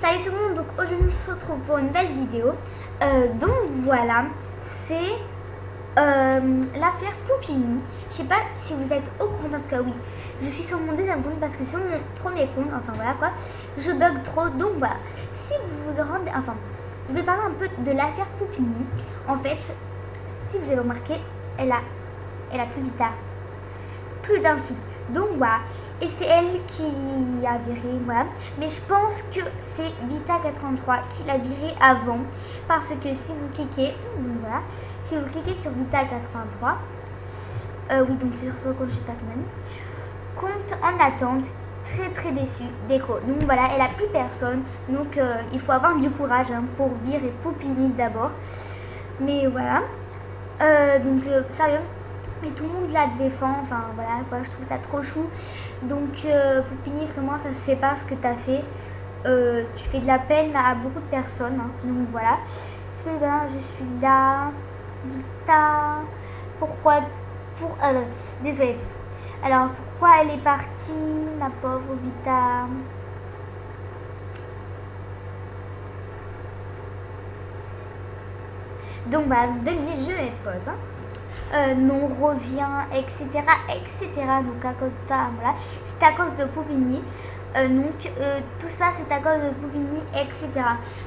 Salut tout le monde, donc aujourd'hui on se retrouve pour une nouvelle vidéo. Donc voilà, c'est l'affaire Poupini. Je sais pas si vous êtes au courant parce que oui, je suis sur mon deuxième compte parce que sur mon premier compte, enfin voilà quoi, je bug trop. Donc voilà, si vous vous rendez, enfin, je vais parler un peu de l'affaire Poupini. En fait, si vous avez remarqué, elle a plus vite plus d'insultes. Donc voilà, et c'est elle qui a viré, voilà. Mais je pense que c'est Vita83 qui l'a viré avant, parce que si vous cliquez, voilà, si vous cliquez sur Vita83, oui, donc c'est sur ce compte, je passe même, compte en attente, très déçu, déco. Donc voilà, elle a plus personne, donc il faut avoir du courage pour virer Poupini d'abord. Mais voilà, sérieux. Et tout le monde la défend, enfin voilà quoi, je trouve ça trop chou. Donc Poupini, vraiment ça se fait pas ce que t'as fait. Tu fais de la peine à beaucoup de personnes, donc voilà. C'est bien, je suis là, Vita. Pourquoi désolée. Alors pourquoi elle est partie, ma pauvre Vita? Donc voilà, 2 minutes, je vais pause. Non revient, etc. Donc à cause de ça, voilà, c'est à cause de Poupini. Tout ça c'est à cause de Poupini, etc.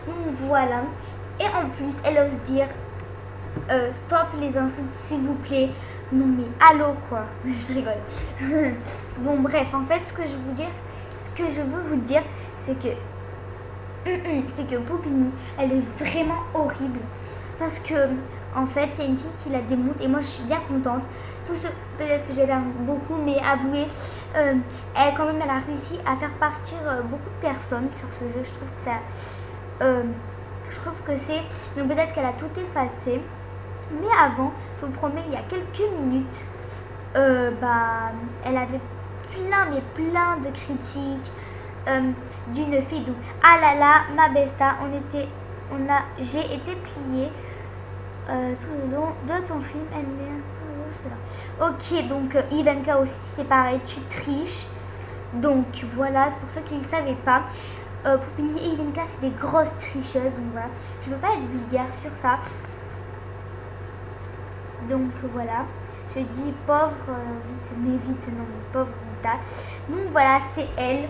Donc voilà. Et en plus, elle ose dire stop les insultes s'il vous plaît. Non mais allô quoi. Je rigole. Bon bref, en fait ce que je veux vous dire, c'est que Poupini, elle est vraiment horrible. Parce que en fait, il y a une fille qui la démonte et moi je suis bien contente. Peut-être que je vais perdre beaucoup, mais avouez, elle a réussi à faire partir beaucoup de personnes sur ce jeu. Je trouve que c'est. Donc peut-être qu'elle a tout effacé. Mais avant, je vous promets, il y a quelques minutes, elle avait plein de critiques d'une fille. Donc, ah là là, ma besta, j'ai été pliée. Tout le long de ton film ok, donc Ivanka aussi c'est pareil, tu triches. Donc voilà, pour ceux qui ne le savaient pas, Poupini et Ivanka c'est des grosses tricheuses. Donc voilà, je ne veux pas être vulgaire sur ça. Donc voilà, je dis pauvre pauvre Vita. Donc voilà, c'est elle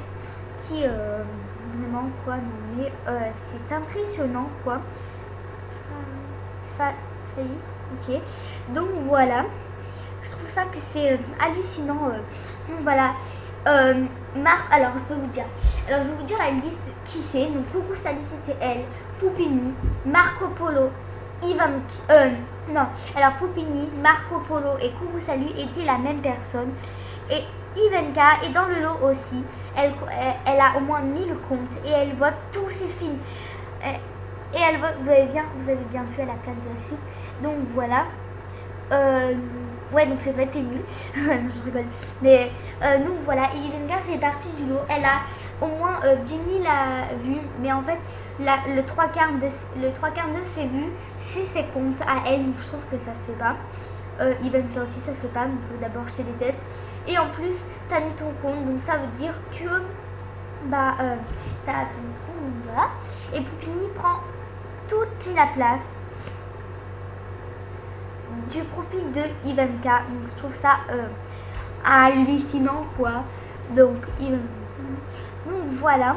qui vraiment quoi, non mais c'est impressionnant quoi. Ok, donc voilà, je trouve ça que c'est hallucinant. Donc voilà, alors je peux vous dire, je vais vous dire la liste qui c'est. Donc coucou salut, c'était elle, Poupini, Marco Polo, Poupini, Marco Polo et coucou salut étaient la même personne. Et Ivanka est dans le lot aussi. Elle a au moins 1000 comptes et elle voit tous ses films. Et elle vote, vous avez bien vu, elle a plein de la suite. Donc voilà. Ouais, donc c'est vrai, t'es nul. Non, je rigole. Mais donc voilà, Ivanka fait partie du lot. Elle a au moins 10 000 vues. Mais en fait, le 3/4 de ses vues, c'est ses comptes à elle. Donc je trouve que ça se fait pas. Ivanka aussi, ça se fait pas. Donc d'abord, je te déteste. Et en plus, t'as mis ton compte. Donc ça veut dire que t'as ton compte. Donc voilà. Et Poupini prend toute la place du profil de Ivanka. Donc je trouve ça hallucinant quoi. Donc voilà.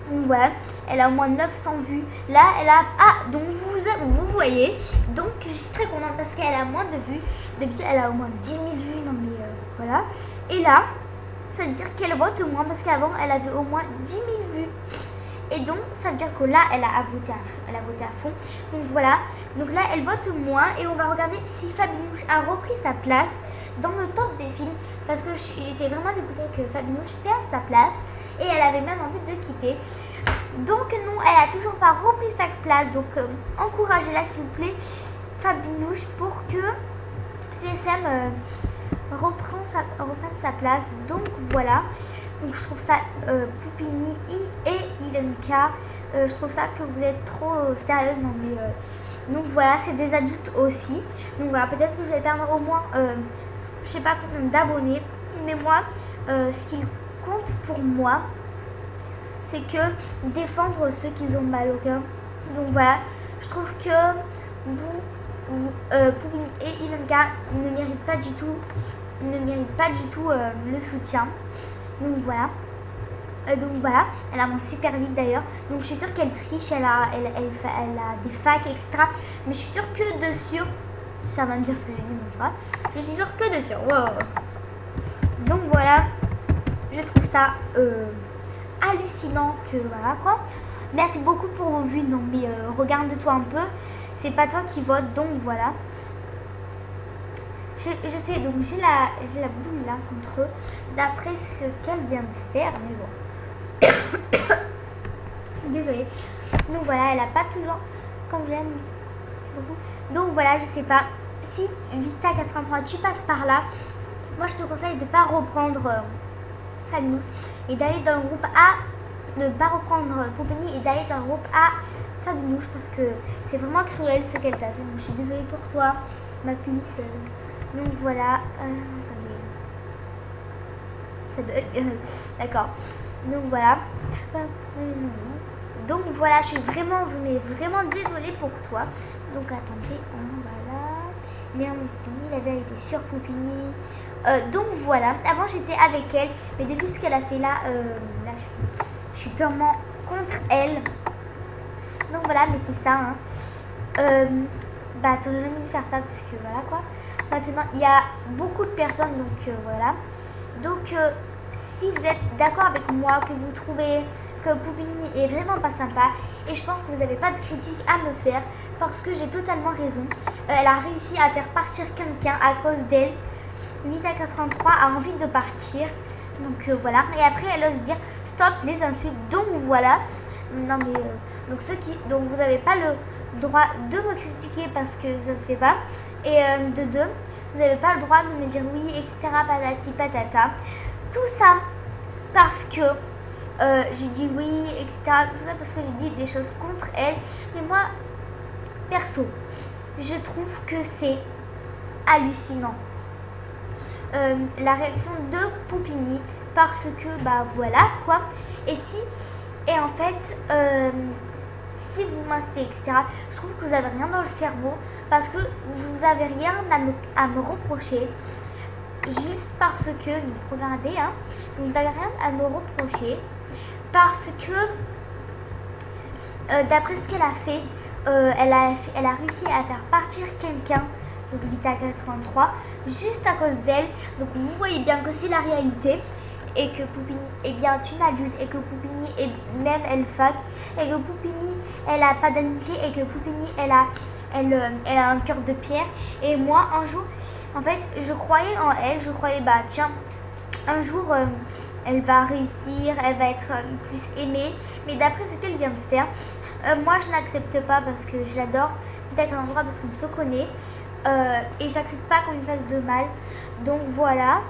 Voilà, elle a au moins 900 vues. Là, elle a... Ah, donc vous voyez. Donc je suis très contente parce qu'elle a moins de vues. D'habitude, elle a au moins 10 000 vues. Non mais voilà. Et là, ça veut dire qu'elle vote moins parce qu'avant, elle avait au moins 10 000 vues. Et donc, ça veut dire que là, elle a voté à fond. Donc voilà. Donc là, elle vote moins. Et on va regarder si Fabinouche a repris sa place dans le top des films. Parce que j'étais vraiment dégoûtée que Fabinouche perde sa place. Et elle avait même envie de quitter. Donc non, elle a toujours pas repris sa place. Donc encouragez-la s'il vous plaît, Fabinouche, pour que CSM reprenne sa place. Donc voilà. Donc je trouve ça, Poupini et Ivanka, je trouve ça que vous êtes trop sérieuse. Non mais donc voilà, c'est des adultes aussi. Donc voilà, peut-être que je vais perdre au moins, je sais pas combien d'abonnés. Mais moi, ce qui compte pour moi, c'est que défendre ceux qui ont mal au cœur. Donc voilà, je trouve que Poupini et Ivanka ne méritent pas du tout, le soutien. Donc voilà. Elle avance super vite d'ailleurs. Donc je suis sûre qu'elle triche, elle a des facs, etc. Mais je suis sûre que dessus, ça va me dire ce que j'ai dit, mais pas. Je suis sûre que dessus. Wow. Donc voilà, je trouve ça hallucinant que voilà quoi. Merci beaucoup pour vos vues. Non mais regarde-toi un peu. C'est pas toi qui vote, donc voilà. Je sais, donc j'ai la boule là contre eux, d'après ce qu'elle vient de faire, mais bon. Désolée. Donc voilà, elle a pas toujours comme j'aime beaucoup. Donc voilà, je sais pas. Si Vita 83, tu passes par là, moi je te conseille de pas reprendre Famille et d'aller dans le groupe A, ne pas reprendre Poupini et d'aller dans le groupe A Fabinouche parce que c'est vraiment cruel ce qu'elle t'a fait. Donc, je suis désolée pour toi, ma puce. Donc voilà. Attendez. Ça bug. D'accord. Donc voilà. Donc voilà, je suis vraiment désolée pour toi. Donc attendez, voilà. Merde, Poupini, la vérité sur Poupini. Donc voilà, avant j'étais avec elle, mais depuis ce qu'elle a fait là, je suis purement contre elle. Donc voilà, mais c'est ça. Bah, t'aurais jamais dû faire ça parce que voilà quoi. Maintenant, il y a beaucoup de personnes, donc voilà. Donc si vous êtes d'accord avec moi, que vous trouvez que Poupini est vraiment pas sympa, et je pense que vous n'avez pas de critique à me faire, parce que j'ai totalement raison. Elle a réussi à faire partir quelqu'un à cause d'elle. Vita 83 a envie de partir. Donc voilà. Et après, elle ose dire stop les insultes. Donc voilà. Non mais donc vous n'avez pas le droit de me critiquer parce que ça se fait pas. Et de deux, vous n'avez pas le droit de me dire oui, etc. Patati patata. Tout ça parce que j'ai dit oui, etc. Tout ça parce que j'ai dit des choses contre elle. Mais moi, perso, je trouve que c'est hallucinant. La réaction de Poupini parce que bah voilà quoi. Et en fait si vous m'insultez etc, je trouve que vous avez rien dans le cerveau parce que vous avez rien à me reprocher juste parce que regardez vous avez rien à me reprocher parce que d'après ce qu'elle a fait, elle a réussi à faire partir quelqu'un, donc Vita 83, juste à cause d'elle. Donc vous voyez bien que c'est la réalité et que Poupini est bien une adulte et que Poupini est même elle fac et que Poupini elle a pas d'amitié et que Poupini elle a un cœur de pierre. Et moi un jour en fait je croyais en elle, je croyais bah tiens un jour elle va réussir, elle va être plus aimée, mais d'après ce qu'elle vient de faire, moi je n'accepte pas parce que j'adore Vita 83 parce qu'on se connaît. Et j'accepte pas qu'on lui fasse de mal. Donc voilà.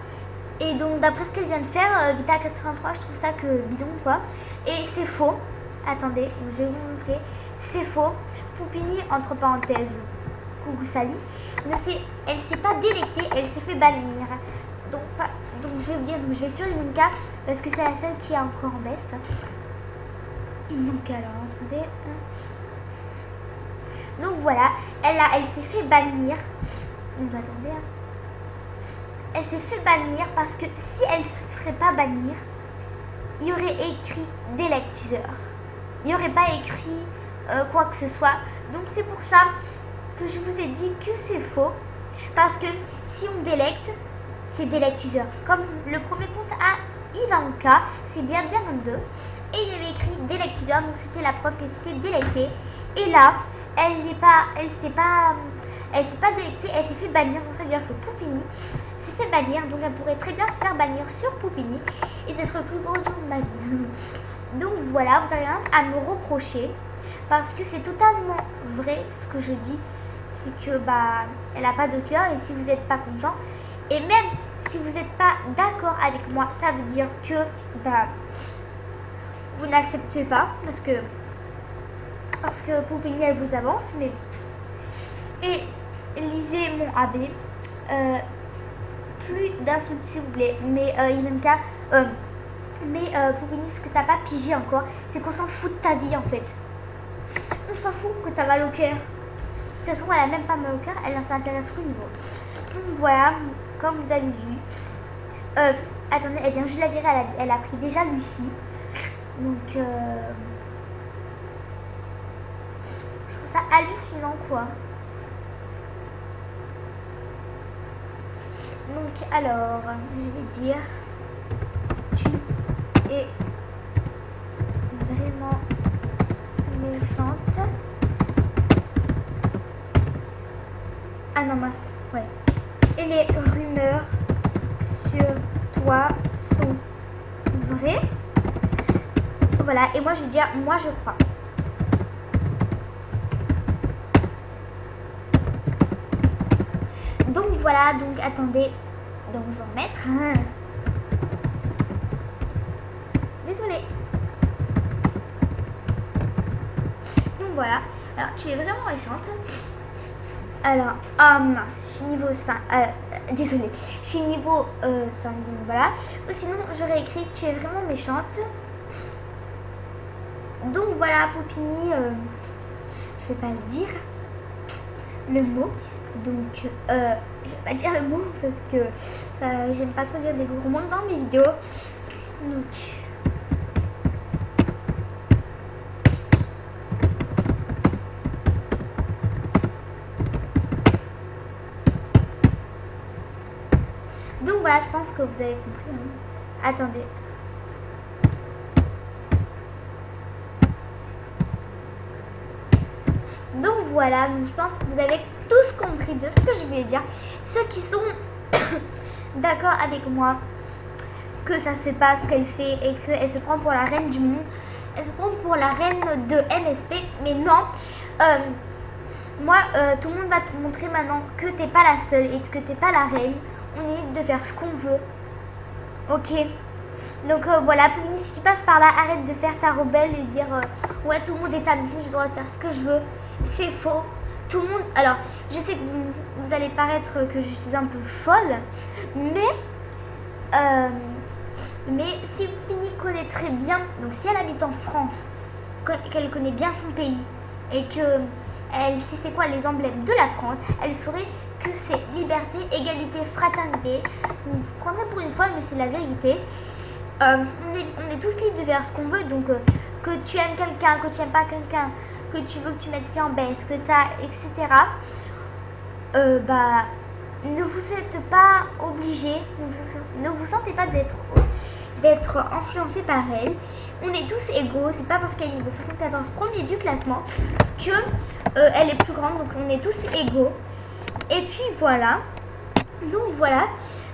Et donc d'après ce qu'elle vient de faire, Vita 83, je trouve ça que bidon quoi. Et c'est faux. Attendez, je vais vous montrer. C'est faux. Poupini, entre parenthèses, coucou Sally, elle s'est pas délectée, elle s'est fait bannir. Donc je vais vous dire, donc je vais sur Ivanka parce que c'est la seule qui est encore en best. Donc alors, attendez. Donc voilà, elle s'est fait bannir. Donc attendez. Elle s'est fait bannir parce que si elle se ferait pas bannir, il y aurait écrit délecteur. Il n'y aurait pas écrit quoi que ce soit. Donc c'est pour ça que je vous ai dit que c'est faux. Parce que si on délecte, c'est délecteur. Comme le premier compte à Ivanka, c'est bien un 2. Et il y avait écrit délecteur, donc c'était la preuve que c'était délecté. Et là, elle s'est pas délectée, elle s'est fait bannir. Donc ça veut dire que Poupini s'est fait bannir. Donc elle pourrait très bien se faire bannir sur Poupini. Et ce serait le plus gros jour de ma vie. Donc voilà, vous n'avez rien à me reprocher. Parce que c'est totalement vrai ce que je dis. C'est que bah elle n'a pas de cœur. Et si vous n'êtes pas content, et même si vous n'êtes pas d'accord avec moi, ça veut dire que bah vous n'acceptez pas. Parce que Poupini elle vous avance, mais et lisez mon AB. Plus d'insultes s'il vous plaît. Mais Ivanka, Mais Poupini, ce que t'as pas pigé encore, c'est qu'on s'en fout de ta vie en fait. On s'en fout que t'as mal au cœur. De toute façon, elle a même pas mal au cœur, elle ne s'intéresse qu'au niveau. Donc voilà, comme vous avez vu. Attendez, elle vient juste la virer, elle a pris déjà Lucie. Donc, je trouve ça hallucinant quoi. Donc, alors, je vais dire, tu es vraiment méchante. Ah non, mince, ouais. Et les rumeurs sur toi sont vraies. Voilà, et moi je vais dire, moi je crois. Donc voilà, donc attendez. Donc je vais en mettre. Désolée. Donc voilà. Alors tu es vraiment méchante. Alors, oh mince, je suis niveau 5. Désolée, je suis niveau 5. Donc voilà. Ou sinon, j'aurais écrit tu es vraiment méchante. Donc voilà, Poupini, je vais pas le dire. Le mot. Donc, je vais pas dire le mot parce que ça, j'aime pas trop dire des gros mots dans mes vidéos. Donc voilà, je pense que vous avez compris. Hein. Attendez. Donc voilà, donc je pense que vous avez tous compris de ce que je voulais dire. Ceux qui sont d'accord avec moi que ça se passe, ce qu'elle fait et qu'elle se prend pour la reine du monde. Elle se prend pour la reine de MSP. Mais non, moi, tout le monde va te montrer maintenant que t'es pas la seule et que t'es pas la reine. On est libre de faire ce qu'on veut. Ok. Donc voilà, Poupini, si tu passes par là, arrête de faire ta rebelle et de dire ouais, tout le monde est ami, je dois faire ce que je veux. C'est faux. Tout le monde... Alors, je sais que vous allez paraître que je suis un peu folle, mais si Poupini connaît très bien, donc si elle habite en France, qu'elle connaît bien son pays et que elle sait c'est quoi les emblèmes de la France, elle saurait que c'est liberté, égalité, fraternité. Vous vous prendrez pour une folle, mais c'est la vérité. On est tous libres de faire ce qu'on veut, donc que tu aimes quelqu'un, que tu n'aimes pas quelqu'un, que tu veux que tu mettes si en baisse, que tu as, etc. Ne vous êtes pas obligé, ne vous sentez pas d'être influencé par elle. On est tous égaux, c'est pas parce qu'elle est niveau 74 premier du classement que elle est plus grande, donc on est tous égaux. Et puis voilà, donc voilà.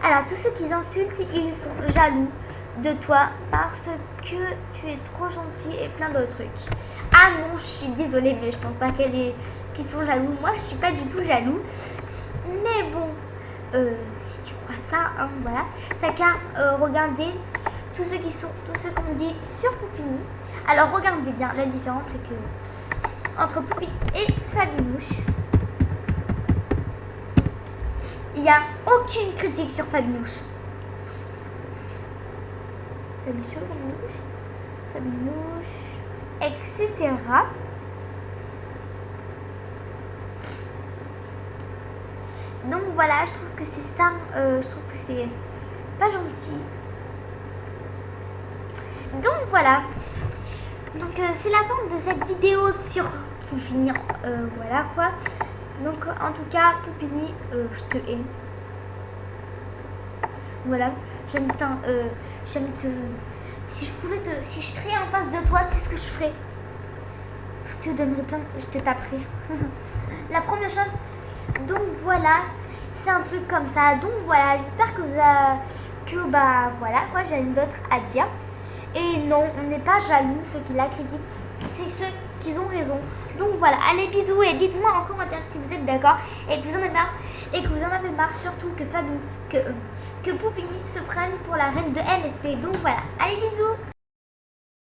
Alors tous ceux qui insultent, ils sont jaloux de toi parce que tu es trop gentil et plein d'autres trucs. Ah non, je suis désolée, mais je pense pas qu'ils sont jaloux. Moi, je suis pas du tout jaloux. Mais bon, si tu crois ça, hein, voilà. T'as qu'à regarder tous ceux qu'on dit sur Poupini. Alors regardez bien, la différence c'est que entre Poupini et Fabinouche, il n'y a aucune critique sur Fabinouche. Fabinouche, etc. Donc voilà, je trouve que c'est ça, je trouve que c'est pas gentil. Donc voilà, donc c'est la fin de cette vidéo sur Poupini, voilà quoi. Donc en tout cas, Poupini, je te hais. Voilà, j'aime te... Si je serais en face de toi, tu sais ce que je ferais? Je te donnerais je te taperais. La première chose, donc voilà, c'est un truc comme ça. Donc voilà, j'espère voilà quoi, j'ai rien d'autre à dire. Et non, on n'est pas jaloux, ceux qui la critiquent, c'est ceux qui ont raison. Donc voilà, allez bisous et dites-moi en commentaire si vous êtes d'accord et que vous en avez marre, surtout que Poupini se prenne pour la reine de MSP. Donc voilà, allez bisous.